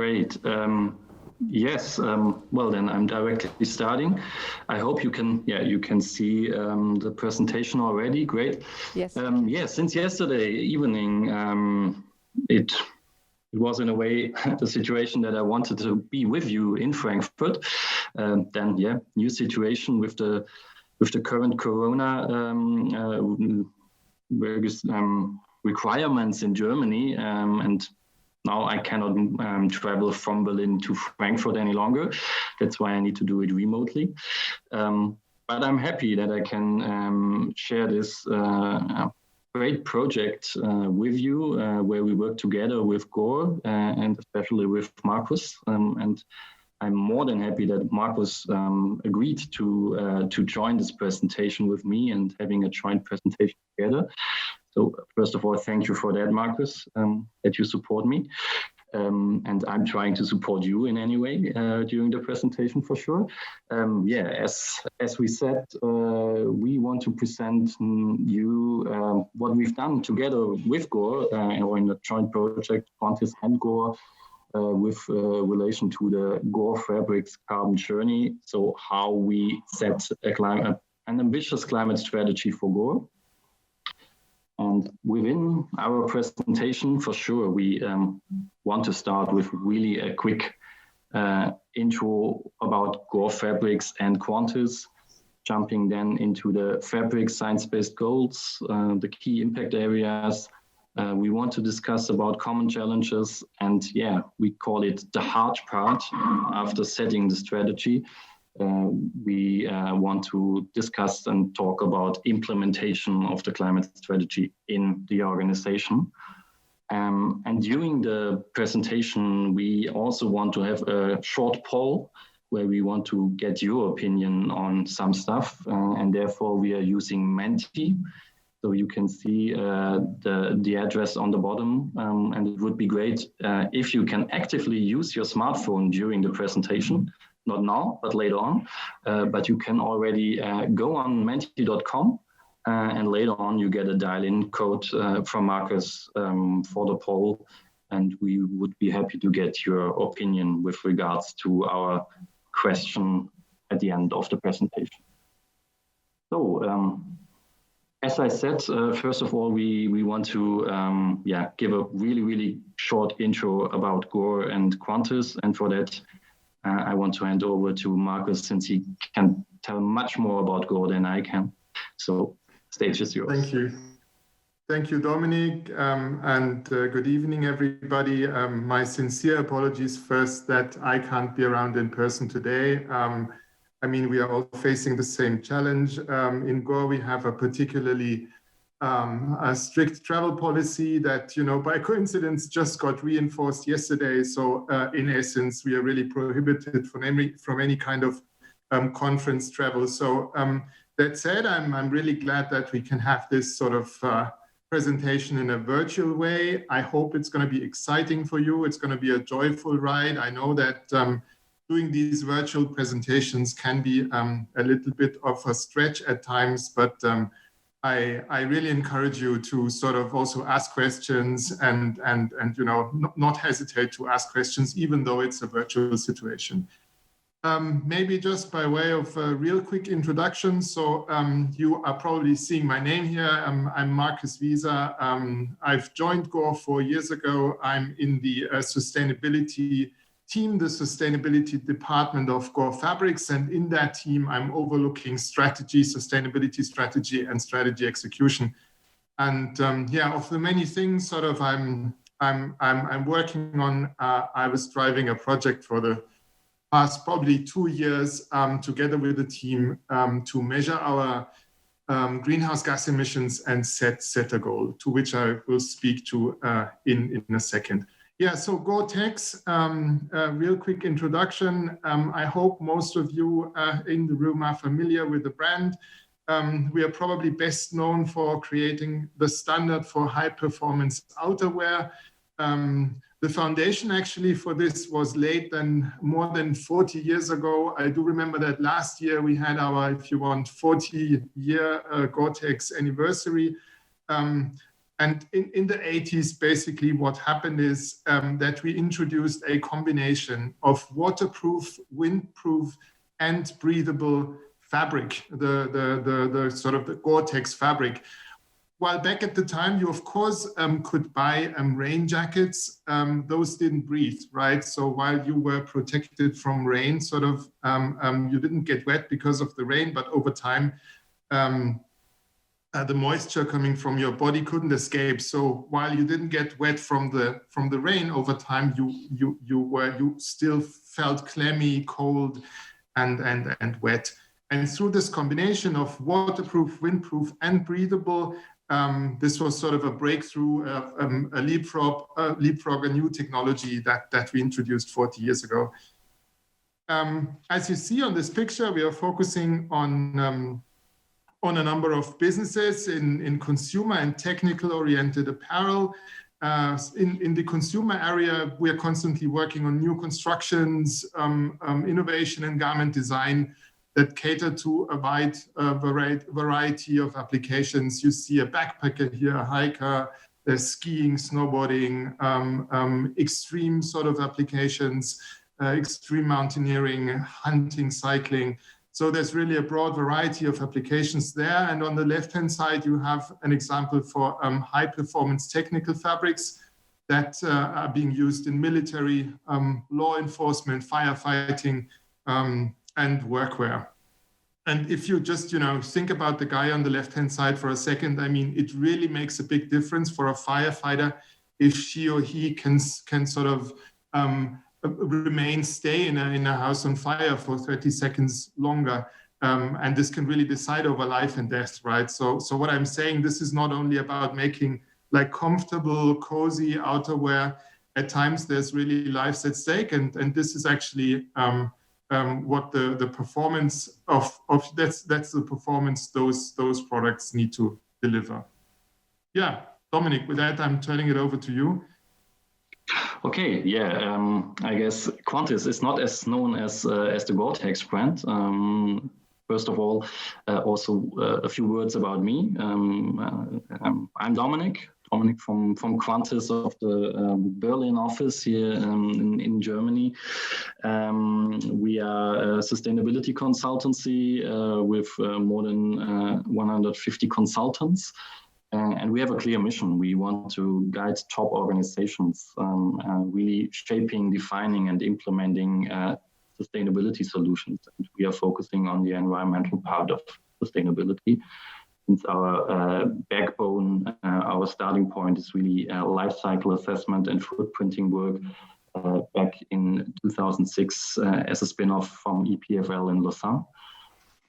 Great. Yes. Well, then I'm directly starting. I hope you can see the presentation already. Great. Yes. Since yesterday evening, it was in a way the situation that I wanted to be with you in Frankfurt. New situation with the current Corona requirements in Germany, and now I cannot travel from Berlin to Frankfurt any longer. That's why I need to do it remotely. But I'm happy that I can share this great project with you, where we work together with Gore and especially with Markus. And I'm more than happy that Markus agreed to join this presentation with me and having a joint presentation together. So first of all, thank you for that, Markus, that you support me. And I'm trying to support you in any way during the presentation for sure. As we said, we want to present you what we've done together with Gore in the joint project Quantis and Gore with relation to the Gore Fabrics carbon journey. So how we set an ambitious climate strategy for Gore. And within our presentation, for sure, we want to start with really a quick intro about Gore Fabrics and Quantis, jumping then into the Fabric science-based goals, the key impact areas. We want to discuss about common challenges, and we call it the hard part after setting the strategy. We want to discuss and talk about implementation of the climate strategy in the organization. And during the presentation, we also want to have a short poll where we want to get your opinion on some stuff. And therefore, we are using Menti. So you can see the address on the bottom. And it would be great if you can actively use your smartphone during the presentation. Not now, but later on. But you can already go on menti.com and later on you get a dial-in code from Markus for the poll. And we would be happy to get your opinion with regards to our question at the end of the presentation. So, as I said, first of all, we want to give a really, really short intro about Gore and Quantis. And for that, I want to hand over to Markus, since he can tell much more about Gore than I can. So, stage is yours. Thank you. Thank you, Dominik, and good evening, everybody. My sincere apologies first that I can't be around in person today. I mean, we are all facing the same challenge. In Gore, we have a particularly a strict travel policy that, by coincidence just got reinforced yesterday. So in essence, we are really prohibited from any kind of conference travel. So that said, I'm really glad that we can have this sort of presentation in a virtual way. I hope it's going to be exciting for you. It's going to be a joyful ride. I know that doing these virtual presentations can be a little bit of a stretch at times, but I really encourage you to sort of also ask questions and not hesitate to ask questions, even though it's a virtual situation. Maybe just by way of a real quick introduction. So you are probably seeing my name here. I'm Markus Wieser. I've joined Gore 4 years ago. I'm in the sustainability team, the sustainability department of Gore Fabrics, and in that team, I'm overlooking strategy, sustainability strategy, and strategy execution. And of the many things sort of I'm working on, I was driving a project for the past probably 2 years together with the team to measure our greenhouse gas emissions and set a goal, to which I will speak to in a second. Yeah, so Gore-Tex, a real quick introduction. I hope most of you in the room are familiar with the brand. We are probably best known for creating the standard for high-performance outerwear. The foundation actually for this was laid more than 40 years ago. I do remember that last year we had our, if you want, 40-year Gore-Tex anniversary. And in the 80s, basically what happened is that we introduced a combination of waterproof, windproof, and breathable fabric, the sort of the Gore-Tex fabric. While back at the time, you of course could buy rain jackets. Those didn't breathe, right? So while you were protected from rain, sort of, you didn't get wet because of the rain, but over time, the moisture coming from your body couldn't escape. So while you didn't get wet from the rain, over time, you still felt clammy, cold, and wet. And through this combination of waterproof, windproof, and breathable, this was sort of a breakthrough, a leapfrog, a new technology that we introduced 40 years ago. As you see on this picture, we are focusing on a number of businesses in consumer and technical-oriented apparel. In the consumer area, we are constantly working on new constructions, innovation and garment design that cater to a wide variety of applications. You see a backpacker here, a hiker, there's skiing, snowboarding, extreme sort of applications, extreme mountaineering, hunting, cycling. So there's really a broad variety of applications there. And on the left-hand side, you have an example for high-performance technical fabrics that are being used in military, law enforcement, firefighting, and workwear. And if you just, think about the guy on the left-hand side for a second, I mean, it really makes a big difference for a firefighter if she or he can sort of stay in a house on fire for 30 seconds longer. And this can really decide over life and death, right? So what I'm saying, this is not only about making like comfortable, cozy outerwear. At times there's really lives at stake. And this is actually what the performance that's the performance those products need to deliver. Yeah, Dominik, with that, I'm turning it over to you. Okay, yeah, I guess Quantis is not as known as the Gore-Tex brand. First of all, also a few words about me. I'm Dominik from Quantis of the Berlin office here in Germany. We are a sustainability consultancy with more than 150 consultants. And we have a clear mission. We want to guide top organizations, really shaping, defining, and implementing sustainability solutions. And we are focusing on the environmental part of sustainability. Since our backbone, our starting point is really life cycle assessment and footprinting work back in 2006 as a spin-off from EPFL in Lausanne.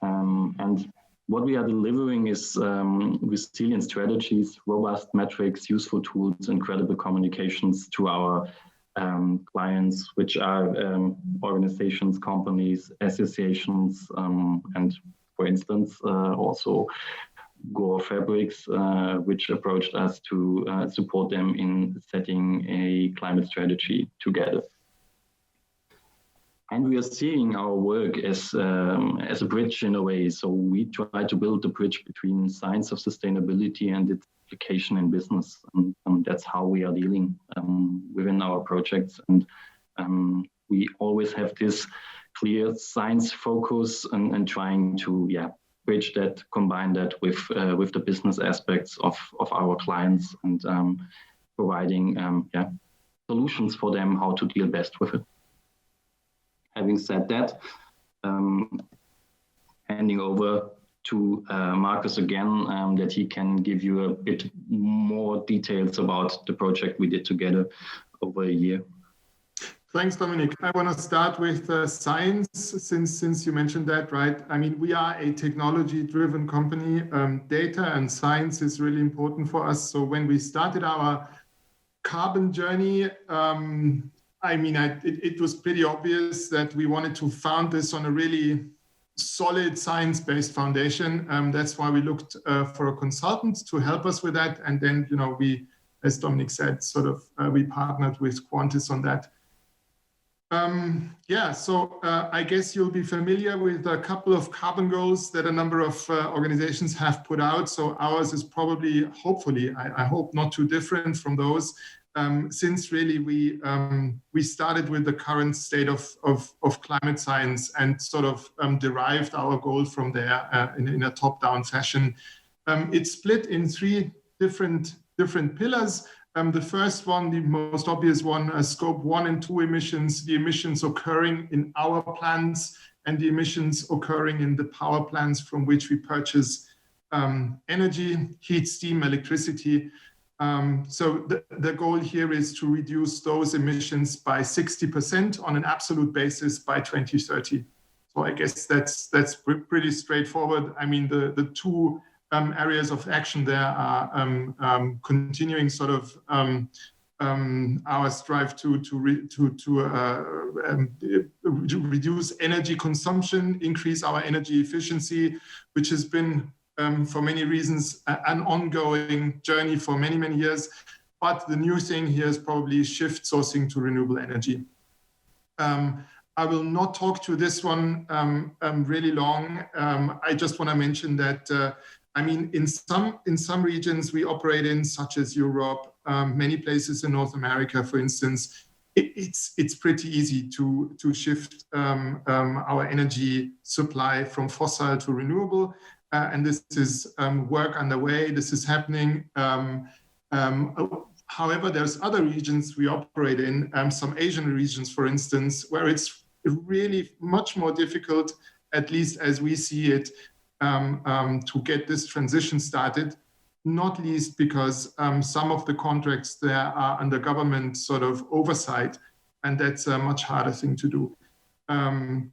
And what we are delivering is resilient strategies, robust metrics, useful tools, and credible communications to our clients, which are organizations, companies, associations, and for instance, also Gore Fabrics, which approached us to support them in setting a climate strategy together. And we are seeing our work as a bridge in a way. So we try to build the bridge between science of sustainability and its application in business. And that's how we are dealing within our projects. And we always have this clear science focus and trying to bridge that, combine that with the business aspects of our clients and providing solutions for them how to deal best with it. Having said that, handing over to Markus again, that he can give you a bit more details about the project we did together over a year. Thanks, Dominik. I want to start with science, since you mentioned that, right? I mean, we are a technology-driven company. Data and science is really important for us. So when we started our carbon journey, it was pretty obvious that we wanted to found this on a really solid science-based foundation. That's why we looked for a consultant to help us with that. And then, we, as Dominik said, we partnered with Quantis on that. I guess you'll be familiar with a couple of carbon goals that a number of organizations have put out. So ours is probably, hopefully, I hope not too different from those, since really we started with the current state of climate science and sort of derived our goal from there in a top-down fashion. It's split in three different pillars. The first one, the most obvious one, scope 1 and 2 emissions, the emissions occurring in our plants and the emissions occurring in the power plants from which we purchase energy, heat, steam, electricity. So the goal here is to reduce those emissions by 60% on an absolute basis by 2030. So I guess that's pretty straightforward. I mean, the two areas of action there are continuing sort of our strive to reduce energy consumption, increase our energy efficiency, which has been for many reasons an ongoing journey for many years. But the new thing here is probably shift sourcing to renewable energy. I will not talk to this one really long. I just want to mention that I mean, in some regions we operate in, such as Europe, many places in North America, for instance, it's pretty easy to shift our energy supply from fossil to renewable, and this is work underway. This is happening. However, there's other regions we operate in, some Asian regions, for instance, where it's really much more difficult, at least as we see it, to get this transition started, not least because some of the contracts there are under government sort of oversight, and that's a much harder thing to do. Then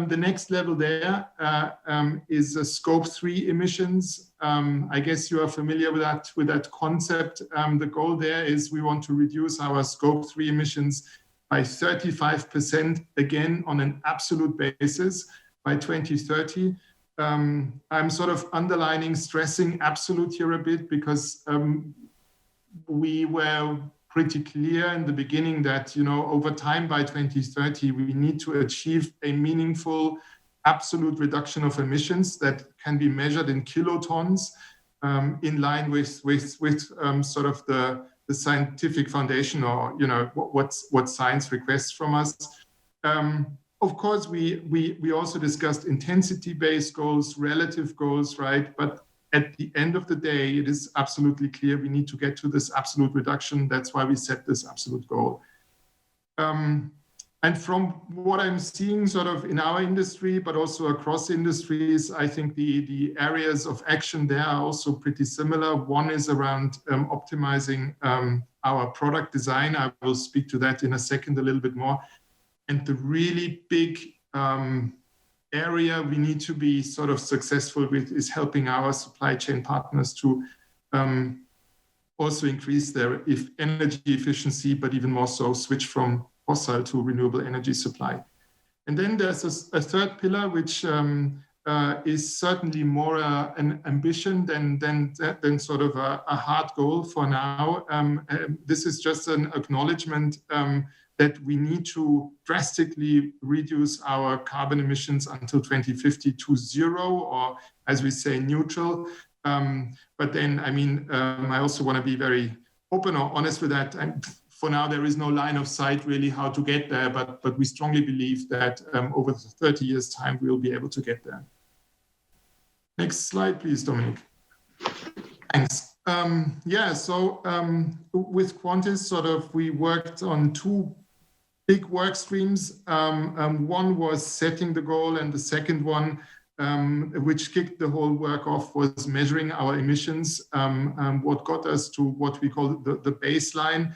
the next level there is scope 3 emissions. I guess you are familiar with that concept. The goal there is we want to reduce our scope 3 emissions by 35%, again on an absolute basis by 2030. I'm sort of stressing absolute here a bit because we were pretty clear in the beginning that, over time by 2030, we need to achieve a meaningful absolute reduction of emissions that can be measured in kilotons, in line with sort of the scientific foundation, or, what science requests from us. Of course, we also discussed intensity-based goals, relative goals, right? But at the end of the day, it is absolutely clear we need to get to this absolute reduction. That's why we set this absolute goal. And from what I'm seeing sort of in our industry, but also across industries, I think the areas of action there are also pretty similar. One is around optimizing our product design. I will speak to that in a second a little bit more. And the really big area we need to be sort of successful with is helping our supply chain partners to also increase their energy efficiency, but even more so switch from fossil to renewable energy supply. And then there's a third pillar, which is certainly more an ambition than sort of a hard goal for now. This is just an acknowledgement that we need to drastically reduce our carbon emissions until 2050 to zero, or as we say, neutral. But then, I mean, I also want to be very open or honest with that. And for now, there is no line of sight really how to get there, but we strongly believe that over 30 years' time, we'll be able to get there. Next slide, please, Dominik. Thanks. With Quantis, sort of, we worked on two big work streams. One was setting the goal, and the second one, which kicked the whole work off, was measuring our emissions, what got us to what we call the baseline.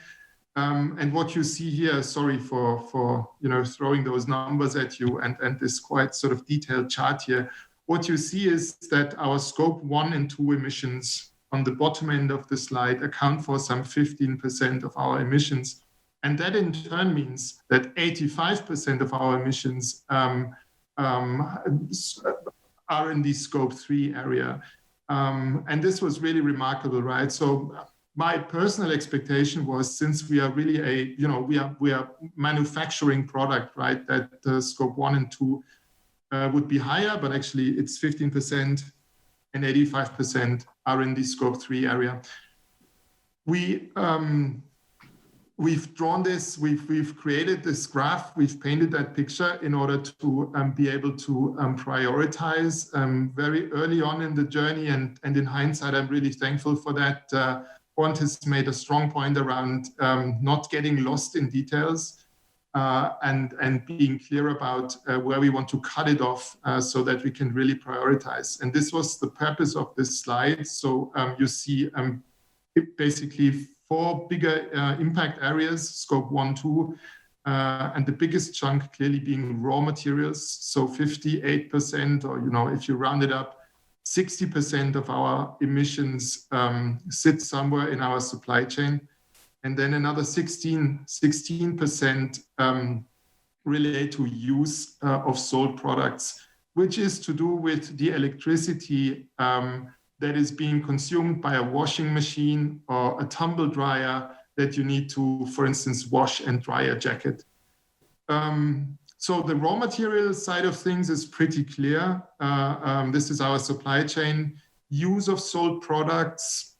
And what you see here, sorry for throwing those numbers at you and this quite sort of detailed chart here. What you see is that our scope 1 and 2 emissions on the bottom end of the slide account for some 15% of our emissions. And that in turn means that 85% of our emissions are in the scope 3 area. And this was really remarkable, right? So my personal expectation was, since we are really we are manufacturing product, right, that scope 1 and 2 would be higher, but actually it's 15% and 85% are in the scope 3 area. We've drawn this, we've created this graph, we've painted that picture in order to be able to prioritize very early on in the journey. And in hindsight, I'm really thankful for that. Quantis made a strong point around not getting lost in details and being clear about where we want to cut it off so that we can really prioritize. And this was the purpose of this slide. So you see basically 4 bigger impact areas, scope 1, 2, and the biggest chunk clearly being raw materials. So 58%, or if you round it up, 60% of our emissions sit somewhere in our supply chain. And then another 16% relate to use of sold products, which is to do with the electricity that is being consumed by a washing machine or a tumble dryer that you need to, for instance, wash and dry a jacket. So the raw material side of things is pretty clear. This is our supply chain. Use of sold products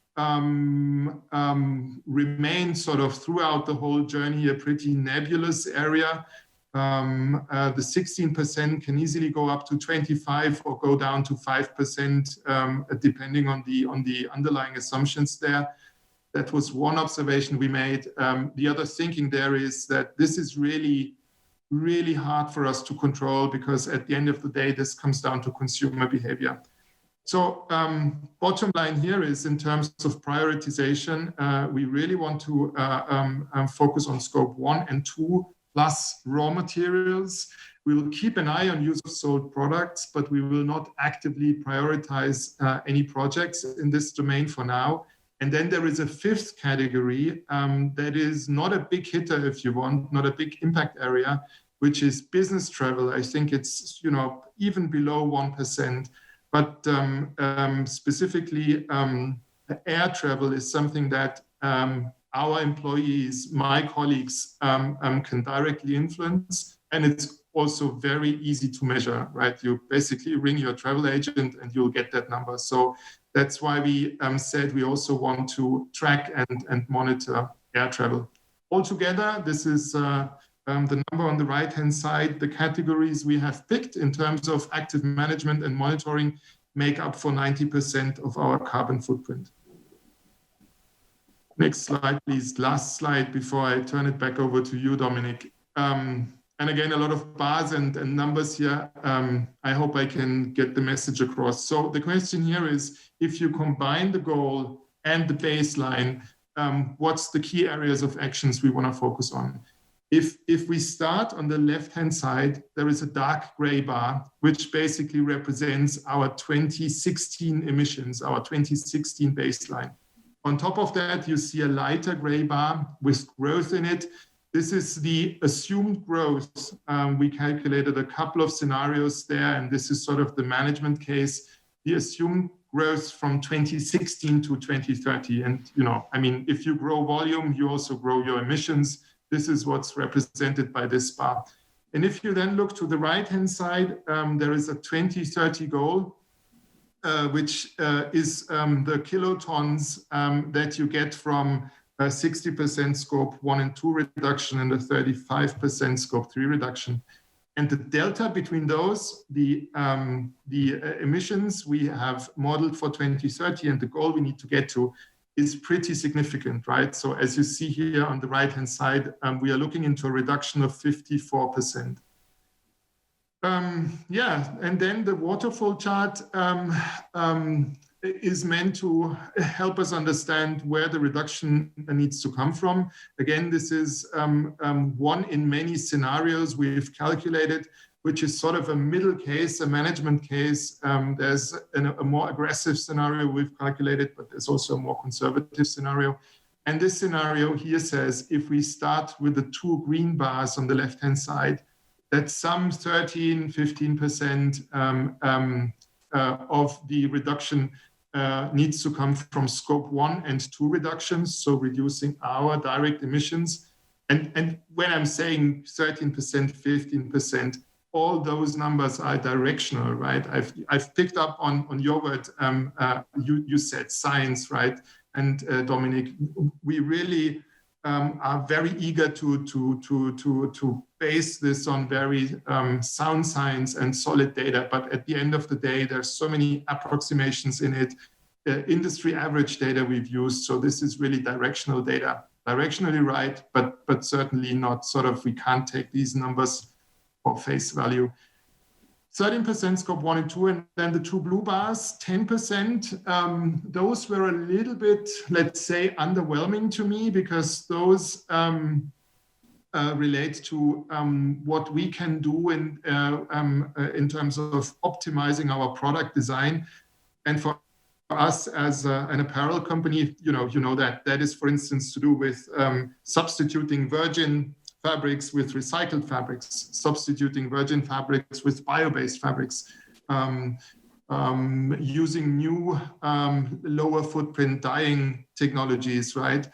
remain sort of throughout the whole journey a pretty nebulous area. The 16% can easily go up to 25 or go down to 5%, depending on the underlying assumptions there. That was one observation we made. The other thinking there is that this is really, really hard for us to control, because at the end of the day, this comes down to consumer behavior. So bottom line here is, in terms of prioritization, we really want to focus on scope 1 and 2 plus raw materials. We will keep an eye on use of sold products, but we will not actively prioritize any projects in this domain for now. And then there is a 5th category that is not a big hitter, if you want, not a big impact area, which is business travel. I think it's even below 1%. But specifically, air travel is something that our employees, my colleagues, can directly influence. And it's also very easy to measure, right? You basically ring your travel agent and you'll get that number. So that's why we said we also want to track and monitor air travel. Altogether, this is the number on the right-hand side. The categories we have picked in terms of active management and monitoring make up for 90% of our carbon footprint. Next slide, please. Last slide before I turn it back over to you, Dominik. And again, a lot of bars and numbers here. I hope I can get the message across. So the question here is, if you combine the goal and the baseline, what's the key areas of actions we want to focus on? If we start on the left-hand side, there is a dark gray bar, which basically represents our 2016 emissions, our 2016 baseline. On top of that, you see a lighter gray bar with growth in it. This is the assumed growth. We calculated a couple of scenarios there, and this is sort of the management case. The assumed growth from 2016 to 2030. And, if you grow volume, you also grow your emissions. This is what's represented by this bar. And if you then look to the right-hand side, there is a 2030 goal, which is the kilotons that you get from 60% scope 1 and 2 reduction and a 35% scope 3 reduction. And the delta between those, the emissions we have modeled for 2030 and the goal we need to get to, is pretty significant, right? So as you see here on the right-hand side, we are looking into a reduction of 54%. And then the waterfall chart is meant to help us understand where the reduction needs to come from. Again, this is one in many scenarios we've calculated, which is sort of a middle case, a management case. There's a more aggressive scenario we've calculated, but there's also a more conservative scenario. And this scenario here says, if we start with the 2 green bars on the left-hand side, that some 13, 15% of the reduction needs to come from scope 1 and 2 reductions, so reducing our direct emissions. And when I'm saying 13%, 15%, all those numbers are directional, right? I've picked up on your word. You said science, right? And Dominik, we really are very eager to base this on very sound science and solid data. But at the end of the day, there's so many approximations in it. Industry average data we've used. So this is really directional data. Directionally right, but certainly not sort of, we can't take these numbers for face value. 13% scope 1 and 2, and then the two blue bars, 10%. Those were a little bit, let's say, underwhelming to me, because those relate to what we can do in terms of optimizing our product design. And for us as an apparel company, you know that is, for instance, to do with substituting virgin fabrics with recycled fabrics, substituting virgin fabrics with bio-based fabrics, using new lower footprint dyeing technologies, right?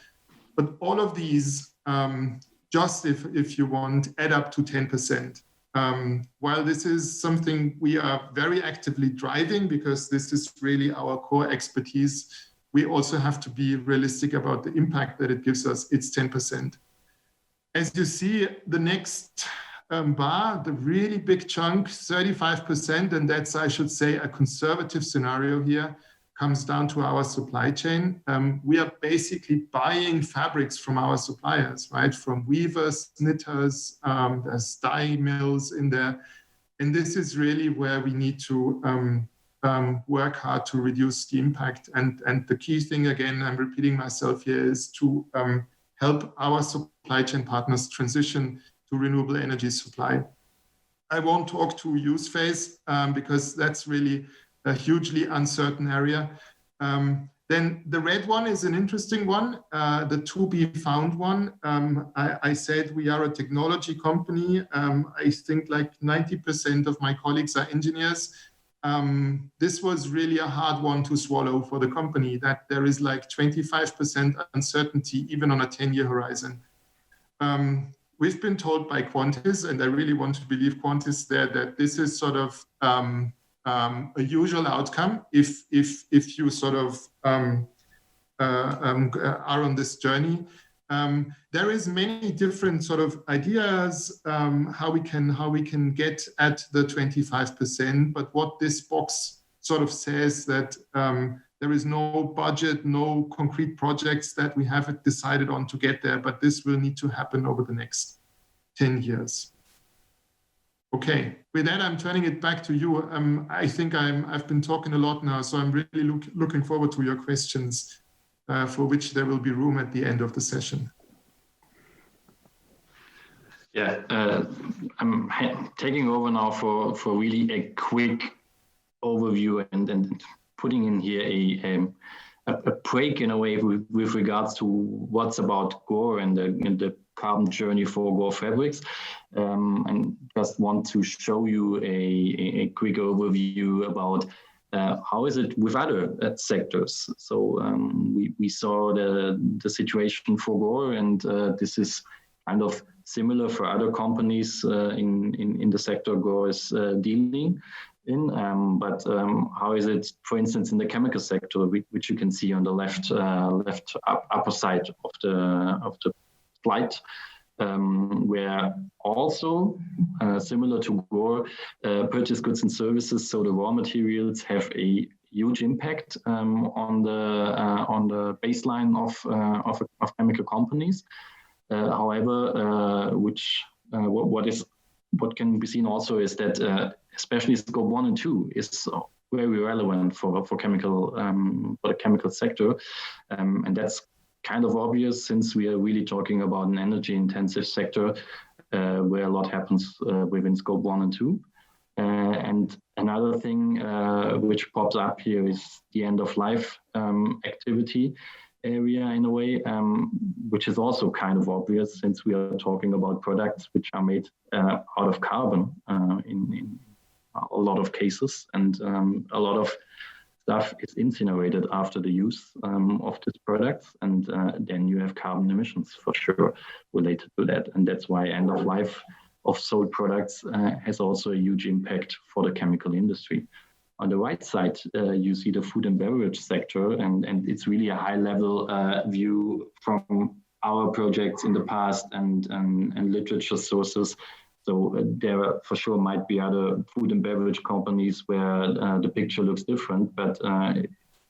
But all of these, just if you want, add up to 10%. While this is something we are very actively driving, because this is really our core expertise, we also have to be realistic about the impact that it gives us. It's 10%. As you see, the next bar, the really big chunk, 35%, and that's, I should say, a conservative scenario here, comes down to our supply chain. We are basically buying fabrics from our suppliers, right? From weavers, knitters, there's dye mills in there. And this is really where we need to work hard to reduce the impact. And the key thing, again, I'm repeating myself here, is to help our supply chain partners transition to renewable energy supply. I won't talk to use phase because that's really a hugely uncertain area. Then the red one is an interesting one, the to be found one. I said we are a technology company. I think like 90% of my colleagues are engineers. This was really a hard one to swallow for the company, that there is like 25% uncertainty even on a 10-year horizon. We've been told by Quantis, and I really want to believe Quantis there, that this is sort of a usual outcome if you sort of are on this journey. There is many different sort of ideas how we can get at the 25%, but what this box sort of says that there is no budget, no concrete projects that we haven't decided on to get there, but this will need to happen over the next 10 years. Okay, with that, I'm turning it back to you. I think I've been talking a lot now, so I'm really looking forward to your questions, for which there will be room at the end of the session. Yeah, I'm taking over now for really a quick overview and putting in here a break in a way with regards to what's about Gore and the carbon journey for Gore Fabrics. And just want to show you a quick overview about how is it with other sectors. So we saw the situation for Gore, and this is kind of similar for other companies in the sector Gore is dealing in. But how is it, for instance, in the chemical sector, which you can see on the left upper side of the slide, where also similar to Gore, purchase goods and services, so the raw materials have a huge impact on the baseline of chemical companies. However, what can be seen also is that especially scope 1 and 2 is very relevant for the chemical sector, and that's kind of obvious since we are really talking about an energy-intensive sector where a lot happens within scope 1 and 2. And another thing which pops up here is the end-of-life activity area in a way, which is also kind of obvious since we are talking about products which are made out of carbon in a lot of cases, and a lot of stuff is incinerated after the use of these products, and then you have carbon emissions for sure related to that. And that's why end of life of sold products has also a huge impact for the chemical industry. On the right side, you see the food and beverage sector, and it's really a high-level view from our projects in the past and literature sources. So there for sure might be other food and beverage companies where the picture looks different, but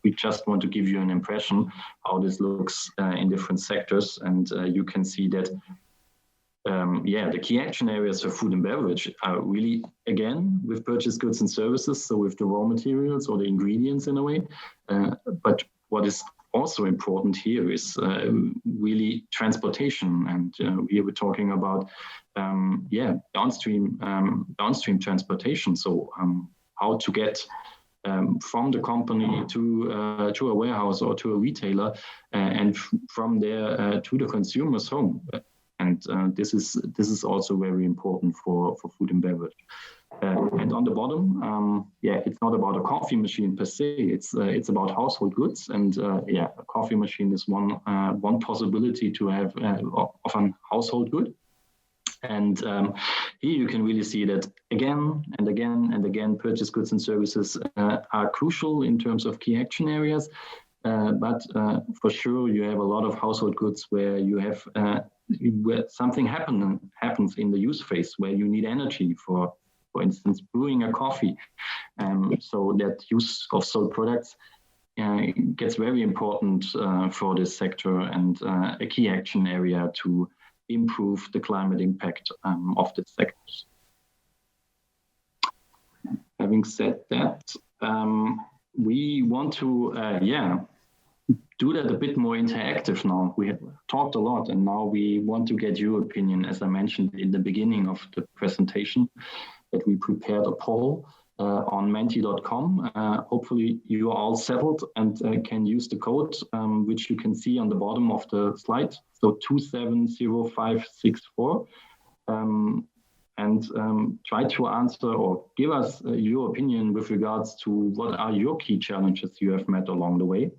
we just want to give you an impression how this looks in different sectors. And you can see that the key action areas for food and beverage are really, again, with purchased goods and services, so with the raw materials or the ingredients in a way. But what is also important here is really transportation. And here we're talking about, downstream transportation. So how to get from the company to a warehouse or to a retailer, and from there to the consumer's home. And this is also very important for food and beverage. And on the bottom, it's not about a coffee machine per se. It's about household goods, and a coffee machine is one possibility to have of a household good. And here you can really see that again and again and again, purchased goods and services are crucial in terms of key action areas. But for sure, you have a lot of household goods where you have where something happens in the use phase, where you need energy for instance, brewing a coffee. So that use of sold products gets very important for this sector, and a key action area to improve the climate impact of the sectors. Having said that, we want to do that a bit more interactive now. We have talked a lot, and now we want to get your opinion, as I mentioned in the beginning of the presentation, that we prepared a poll on menti.com. Hopefully you are all settled and can use the code, which you can see on the bottom of the slide, so 270564. And try to answer or give us your opinion with regards to what are your key challenges you have met along the way.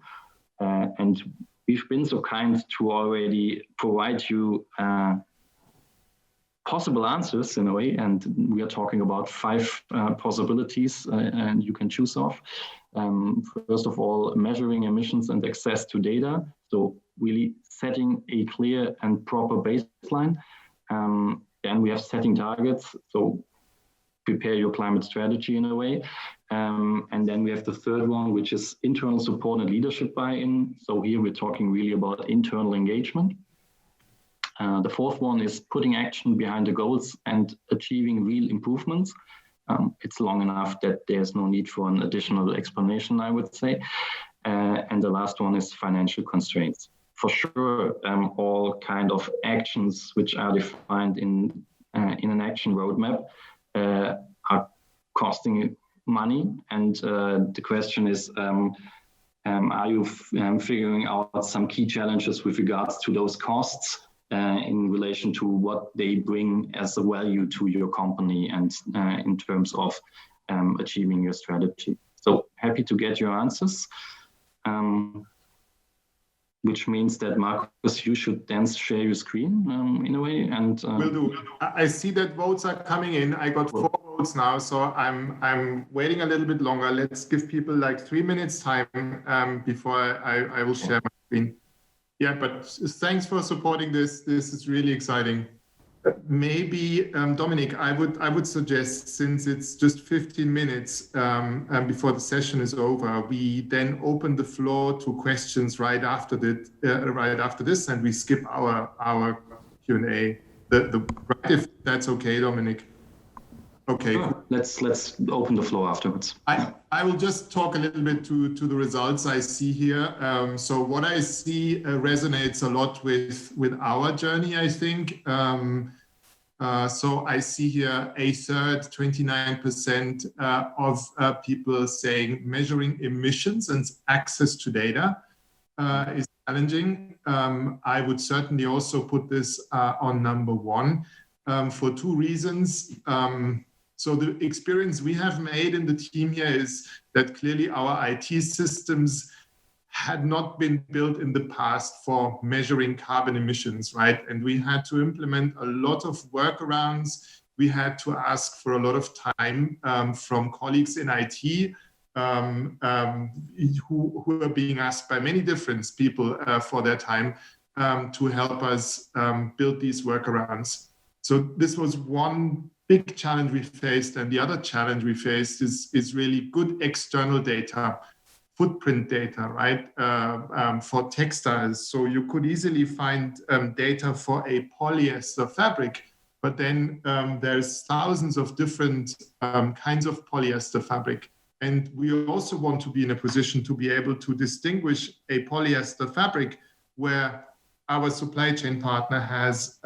And we've been so kind to already provide you possible answers in a way, and we are talking about 5 possibilities and you can choose off. First of all, measuring emissions and access to data, so really setting a clear and proper baseline. Then we have setting targets, so prepare your climate strategy in a way. And then we have the third one, which is internal support and leadership buy-in. So here we're talking really about internal engagement. The fourth one is putting action behind the goals and achieving real improvements. It's long enough that there's no need for an additional explanation, I would say. And the last one is financial constraints. For sure, all kind of actions which are defined in an action roadmap are costing money. And the question is, are you figuring out some key challenges with regards to those costs in relation to what they bring as a value to your company and in terms of achieving your strategy? So happy to get your answers. Which means that, Markus, you should then share your screen in a way. And will do. I see that votes are coming in. I got 4 votes now, so I'm waiting a little bit longer. Let's give people like 3 minutes time before I will share my screen. Yeah, but thanks for supporting this. This is really exciting. Maybe, Dominik, I would suggest, since it's just 15 minutes before the session is over, we then open the floor to questions right after this, and we skip our Q&A. If that's okay, Dominik. Okay. Sure. Let's open the floor afterwards. I will just talk a little bit to the results I see here. So what I see resonates a lot with our journey, I think. So I see here a third, 29% of people saying measuring emissions and access to data is challenging. I would certainly also put this on number 1 for 2 reasons. So the experience we have made in the team here is that clearly our IT systems had not been built in the past for measuring carbon emissions, right? And we had to implement a lot of workarounds. We had to ask for a lot of time from colleagues in IT who are being asked by many different people for their time to help us build these workarounds. So this was one big challenge we faced. And the other challenge we faced is really good external data, footprint data, right, for textiles. So you could easily find data for a polyester fabric, but then there's thousands of different kinds of polyester fabric. And we also want to be in a position to be able to distinguish a polyester fabric where our supply chain partner has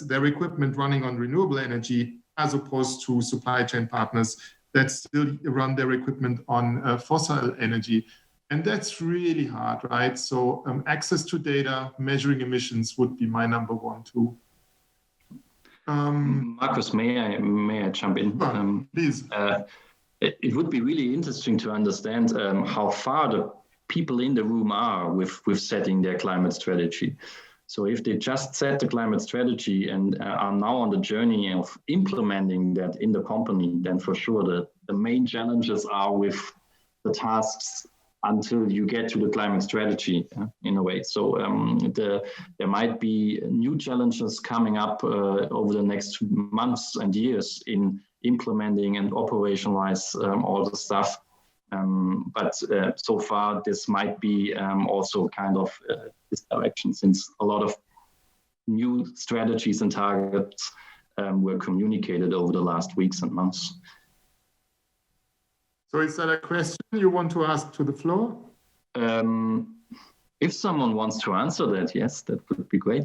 their equipment running on renewable energy, as opposed to supply chain partners that still run their equipment on fossil energy. And that's really hard, right? So access to data, measuring emissions would be my number one tool. Markus, may I jump in? Please. It would be really interesting to understand how far the people in the room are with setting their climate strategy. So if they just set the climate strategy and are now on the journey of implementing that in the company, then for sure the main challenges are with the tasks until you get to the climate strategy in a way. So there might be new challenges coming up over the next months and years in implementing and operationalize all the stuff. But so far, this might be also kind of this direction, since a lot of new strategies and targets were communicated over the last weeks and months. So is that a question you want to ask to the floor? If someone wants to answer that, yes, that would be great.